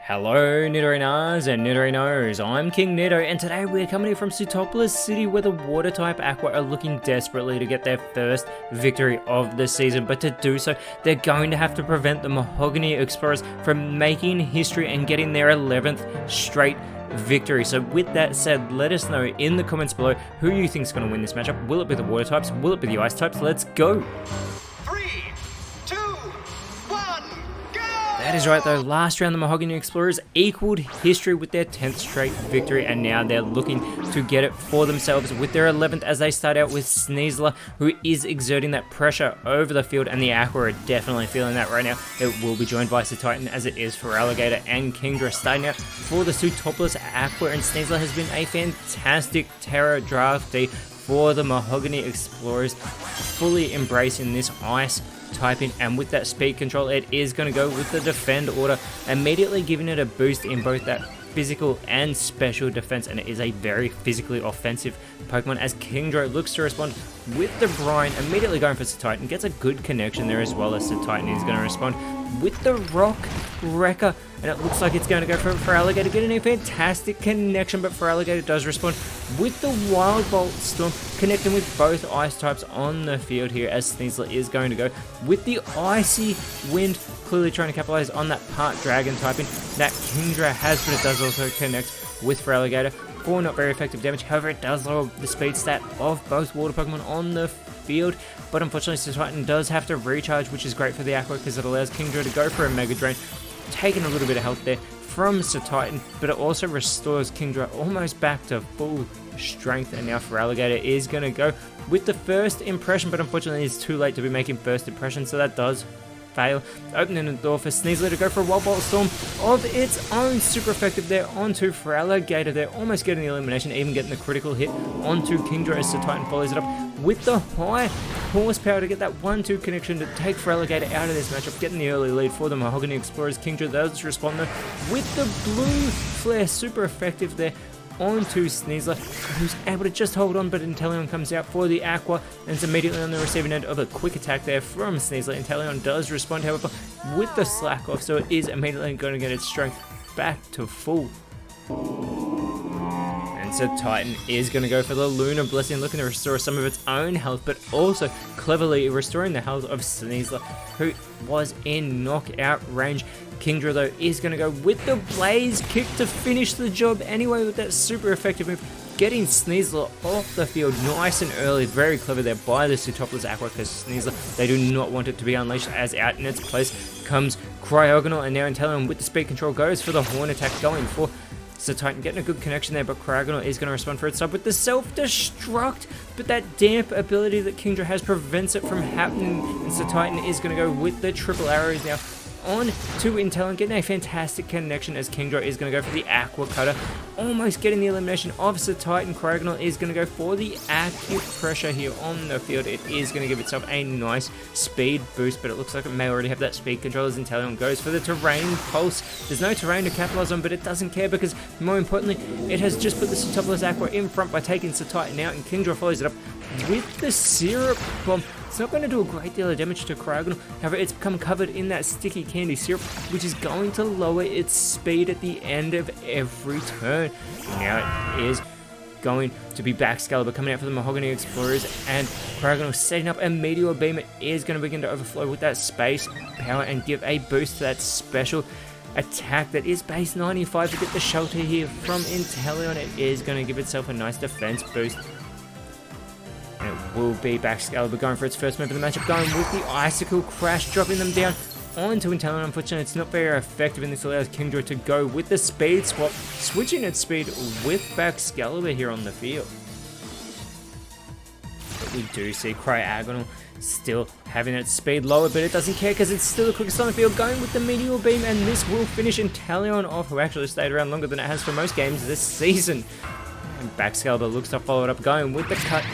Hello Nidorinas and Nidorinos, I'm KingNido and today we're coming here from Sootopolis City where the water type Aqua are looking desperately to get their first victory of the season, but to do so they're going to have to prevent the Mahogany Explorers from making history and getting their 11th straight victory. So with that said, let us know in the comments below who you think is going to win this matchup. Will it be the water types? Will it be the ice types? Let's go! That is right though, last round the Mahogany Explorers equaled history with their 10th straight victory and now they're looking to get it for themselves with their 11th as they start out with Sneasler, who is exerting that pressure over the field, and the Aqua are definitely feeling that right now. It will be joined by Titan as it is for Alligator and Kingdra. Starting out for the Sootopolis, Aqua and Sneasler has been a fantastic Terra draftee for the Mahogany Explorers, fully embracing this ice typing, and with that speed control it is going to go with the defend order, immediately giving it a boost in both that physical and special defense, and it is a very physically offensive Pokemon as Kingdra looks to respond with the Brine, immediately going for Titan, gets a good connection there as well as Titan is going to respond with the Rock Wrecker, and it looks like it's going to go for Alligator, getting a fantastic connection, but for Alligator does respond with the Wild Bolt Storm, connecting with both ice types on the field here as Sneasler is going to go with the Icy Wind, clearly trying to capitalize on that part Dragon typing that Kingdra has, but it does also connect with for Alligator for not very effective damage. However, it does lower the speed stat of both water Pokemon on the field, but unfortunately Titan does have to recharge, which is great for the Aqua because it allows Kingdra to go for a Mega Drain, taking a little bit of health there from Titan, but it also restores Kingdra almost back to full strength. And now for Alligator is going to go with the first impression, but unfortunately it's too late to be making first impression, so that does fail, opening the door for Sneasler to go for a Wild Bolt Storm of its own. Super effective there onto for Alligator. They're almost getting the elimination, even getting the critical hit onto Kingdra as Titan follows it up with the high horsepower to get that 1-2 connection to take for Alligator out of this matchup, getting the early lead for the Mahogany Explorers. Kingdra does respond though with the Blue Flare, super effective there onto Sneasler, who's able to just hold on, but Inteleon comes out for the Aqua and is immediately on the receiving end of a quick attack there from Sneasler. Inteleon does respond, however, with the slack off, so it is immediately going to get its strength back to full. And so Titan is going to go for the Lunar Blessing, looking to restore some of its own health, but also cleverly restoring the health of Sneasler, who was in knockout range. Kingdra though is going to go with the Blaze Kick to finish the job anyway with that super effective move, getting Sneasler off the field nice and early. Very clever there by the Sootopolis Aqua, because Sneasler, they do not want it to be unleashed, as out in its place comes Cryogonal, and now Inteleon with the speed control goes for the Horn attack, going for Titan, getting a good connection there, but Cryogonal is going to respond for its sub with the self-destruct, but that damp ability that Kingdra has prevents it from happening, and Titan is going to go with the triple arrows now on to Inteleon, getting a fantastic connection as Kingdra is going to go for the Aqua Cutter, almost getting the elimination of Titan. Cryogonal is going to go for the active pressure here on the field. It is going to give itself a nice speed boost, but it looks like it may already have that speed control as Inteleon goes for the Terrain Pulse. There's no terrain to capitalize on, but it doesn't care because, more importantly, it has just put the Sootopolis Aqua in front by taking Titan out, and Kingdra follows it up with the Syrup Bomb. It's not going to do a great deal of damage to Cryogonal, however it's become covered in that sticky candy syrup, which is going to lower its speed at the end of every turn. Now it is going to be Baxcalibur coming out for the Mahogany Explorers, and Cryogonal setting up a Meteor Beam. It is going to begin to overflow with that space power and give a boost to that special attack that is base 95 to get the shelter here from Inteleon. It is going to give itself a nice defense boost. And it will be Baxcalibur going for its first move of the matchup, going with the Icicle Crash, dropping them down onto Inteleon. Unfortunately, it's not very effective, and this allows Kingdra to go with the speed swap, switching its speed with Baxcalibur here on the field. But we do see Cryogonal still having its speed lower, but it doesn't care because it's still the quickest on the field, going with the Meteor Beam, and this will finish Inteleon off, who actually stayed around longer than it has for most games this season. And Baxcalibur looks to follow it up, going with the cut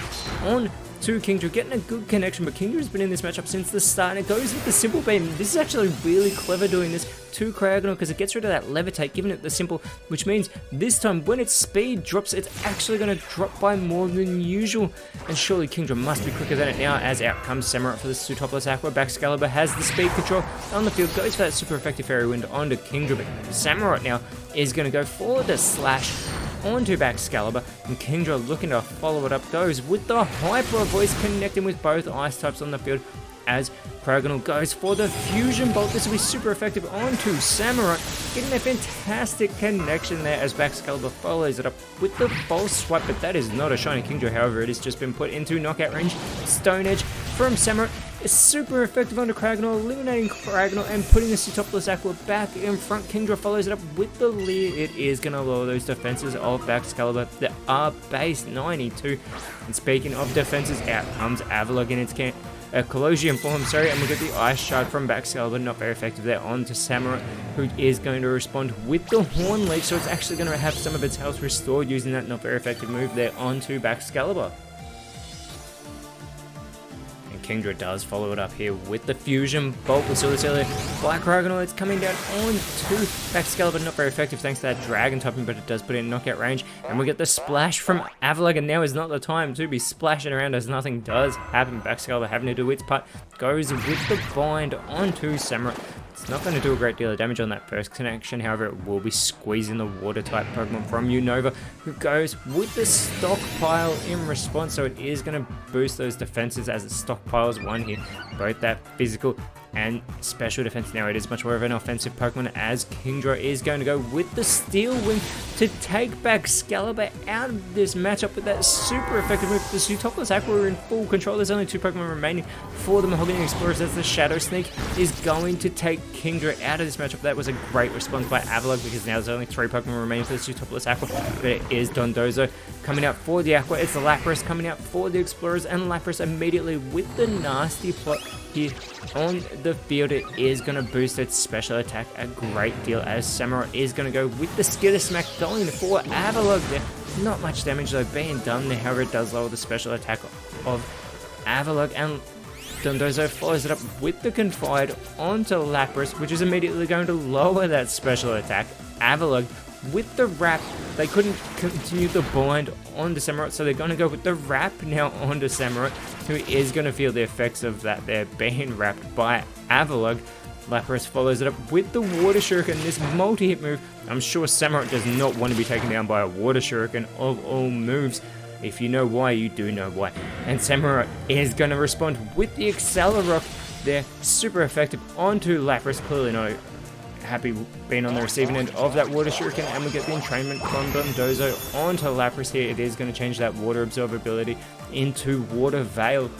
on to Kingdra, getting a good connection, but Kingdra's been in this matchup since the start, and it goes with the simple beam. This is actually really clever doing this to Cryogonal because it gets rid of that levitate, giving it the simple, which means this time when its speed drops, it's actually going to drop by more than usual. And surely Kingdra must be quicker than it now, as out comes Samurott for the Pseudopolis Aqua. Baxcalibur has the speed control on the field, goes for that super effective Fairy Wind onto Kingdra, but Samurott now is going to go for the slash onto Baxcalibur, and Kingdra looking to follow it up, goes with the Hyper Voice, connecting with both ice types on the field as Cryogonal goes for the Fusion Bolt. This will be super effective onto Samurott, getting a fantastic connection there as Baxcalibur follows it up with the False Swipe, but that is not a shiny Kingdra, however it has just been put into knockout range. Stone Edge from Samurott is super effective onto Cryogonal, eliminating Cryogonal and putting the Pseudopolis Aqua back in front. Kingdra follows it up with the lead. It is going to lower those defenses of Baxcalibur that are base 92. And speaking of defenses, out comes Avalugg in its Colosseum form, and we get the Ice Shard from Baxcalibur, not very effective there, onto Samurott, who is going to respond with the Horn Leech, so it's actually going to have some of its health restored using that not very effective move there onto Baxcalibur. Kingdra does follow it up here with the Fusion Bolt. We saw this earlier. Black Cryogonal, it's coming down on to Baxcalibur, not very effective thanks to that Dragon typing, but it does put it in knockout range. And we get the Splash from Avalugg, and now is not the time to be splashing around as nothing does happen. Baxcalibur having to do its part, goes with the Bind onto Samurott. It's not going to do a great deal of damage on that first connection, however it will be squeezing the Water-type Pokemon from Unova, who goes with the Stockpile in response, so it is going to boost those defenses as it stockpiles one hit, both that physical and special defense. Now it is much more of an offensive Pokemon as Kingdra is going to go with the Steel Wing to take Baxcalibur out of this matchup with that super effective move. The Pseudopolis Aqua are in full control. There's only 2 Pokemon remaining for the Mahogany Explorers as the Shadow Sneak is going to take Kingdra out of this matchup. That was a great response by Avalugg because now there's only 3 Pokemon remaining for the Pseudopolis Aqua, but it is Dondozo coming out for the Aqua. It's the Lapras coming out for the Explorers, and Lapras immediately with the nasty plot here on the field. It is going to boost its special attack a great deal as Samurott is going to go with the Skitter Smack, going for Avalugg there. Not much damage though being done there, however it does lower the special attack of Avalugg, and Dondozo follows it up with the Confide onto Lapras, which is immediately going to lower that special attack. Avalugg with the Wrap, they couldn't continue the Bind onto Samurott, so they're going to go with the Wrap now onto Samurott, who is going to feel the effects of that there being wrapped by Avalugg. Lapras follows it up with the Water Shuriken, this multi-hit move. I'm sure Samurott does not want to be taken down by a Water Shuriken of all moves. If you know why, you do know why. And Samurott is going to respond with the Accelerock there, super effective onto Lapras. Clearly not happy being on the receiving end of that Water Shuriken, and we get the Entrainment from Dondozo onto Lapras here. It is going to change that Water Absorbability into Water Veil.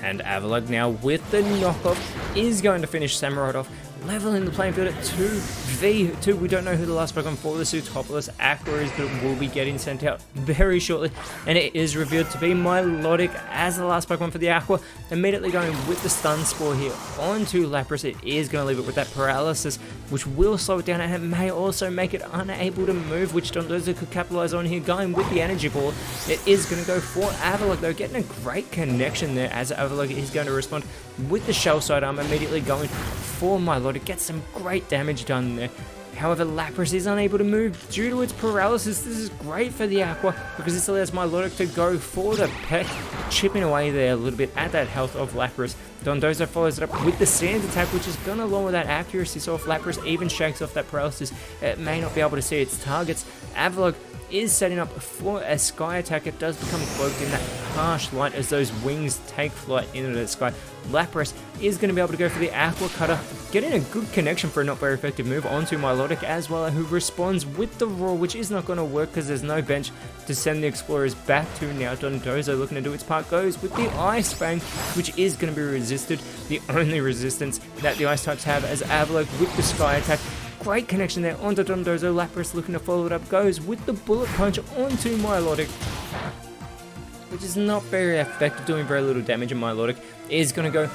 And Avalugg now with the knockoff is going to finish Samurott off, leveling the playing field at 2v2. We don't know who the last Pokemon for the Pseudopolis Aqua is, but it will be getting sent out very shortly, and it is revealed to be Milotic as the last Pokemon for the Aqua. Immediately going with the Stun Spore here onto Lapras. It is going to leave it with that Paralysis, which will slow it down, and it may also make it unable to move, which Dondozo could capitalize on here, going with the Energy Ball. It is going to go for Avalugg though, getting a great connection there as Avalugg is going to respond with the Shell Sidearm, immediately going for Milotic. Gets some great damage done there. However, Lapras is unable to move due to its paralysis. This is great for the Aqua because this allows Milotic to go for the Peck, chipping away there a little bit at that health of Lapras. Dondozo follows it up with the Sand Attack, which is going to lower that accuracy, so if Lapras even shakes off that paralysis, it may not be able to see its targets. Avalugg is setting up for a Sky Attack. It does become cloaked in that harsh light as those wings take flight into the sky. Lapras is going to be able to go for the Aqua Cutter, getting a good connection for a not very effective move onto Milotic as well, who responds with the Roar, which is not going to work because there's no bench to send the Explorers back to. Now Dondozo looking to do its part, goes with the Ice Fang, which is going to be resisted. The only resistance that the Ice types have as Avalugg with the Sky Attack. Great connection there onto Dondozo. Lapras looking to follow it up, goes with the Bullet Punch onto Milotic, which is not very effective, doing very little damage, and Milotic is going to go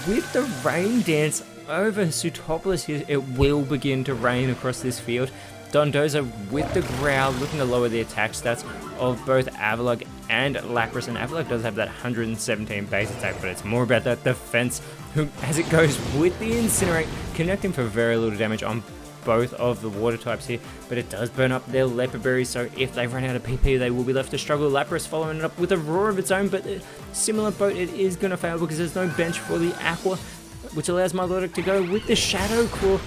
with the Rain Dance over Pseudopolis here. It will begin to rain across this field Dondozo with the Growl, looking to lower the attack stats of both Avalugg and Lapras. And Avalugg does have that 117 base attack, but it's more about that defense, as it goes with the Incinerate, connecting for very little damage on both of the water types here, but it does burn up their Leopard Berries, so if they run out of PP, they will be left to struggle. Lapras following it up with a Roar of its own, but a similar boat, it is going to fail because there's no bench for the Aqua, which allows Milotic to go with the Shadow Claw.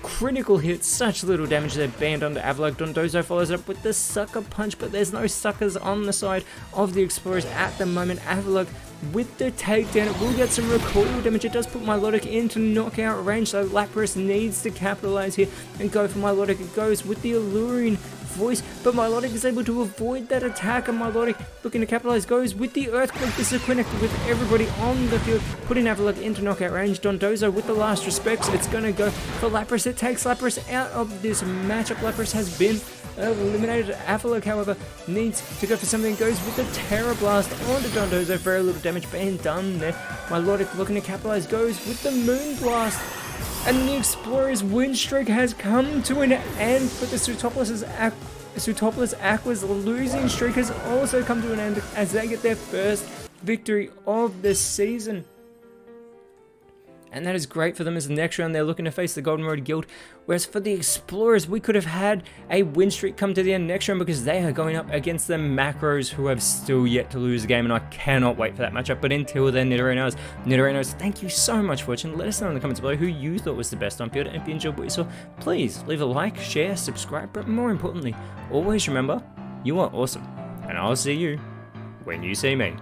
Critical hit, such little damage there, banned onto Avalugg. Dondozo follows it up with the Sucker Punch, but there's no suckers on the side of the Explorers at the moment. Avalugg with the takedown, it will get some recoil damage. It does put Milotic into knockout range, so Lapras needs to capitalize here and go for Milotic. It goes with the Alluring Voice, but Milotic is able to avoid that attack, and Milotic looking to capitalize goes with the Earthquake. This is connected with everybody on the field, putting Avalugg into knockout range. Dondozo with the last respects, it's going to go for Lapras. It takes Lapras out of this matchup. Lapras has been eliminated. Avalugg, however, needs to go for something. Goes with the Terra Blast onto Dondozo. Very little damage being done there. Milotic looking to capitalize goes with the Moon Blast. And the Explorers' win streak has come to an end, but the Sootopolis Aqua's losing streak has also come to an end as they get their first victory of the season. And that is great for them, as the next round they're looking to face the Golden Road Guild. Whereas for the Explorers, we could have had a win streak come to the end next round because they are going up against the Macros, who have still yet to lose a game, and I cannot wait for that matchup. But until then, Nidorinos, thank you so much for watching. Let us know in the comments below who you thought was the best on field, and if you enjoyed what you saw, please leave a like, share, subscribe, but more importantly, always remember, you are awesome, and I'll see you when you see me.